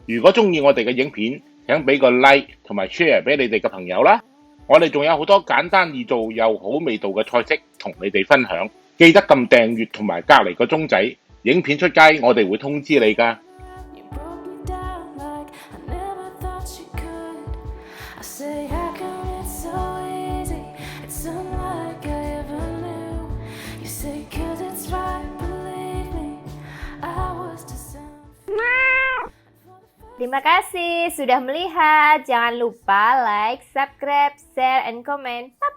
如果鍾意我哋嘅影片，請俾個 like 同埋 share 俾你哋嘅朋友啦。我哋仲有好多簡單易做又好味道嘅菜式同你哋分享，記得撳訂閱同埋隔離個鐘仔，影片出街我哋會通知你㗎。Terima kasih sudah melihat. Jangan lupa like, subscribe, share, and comment. Bye-bye.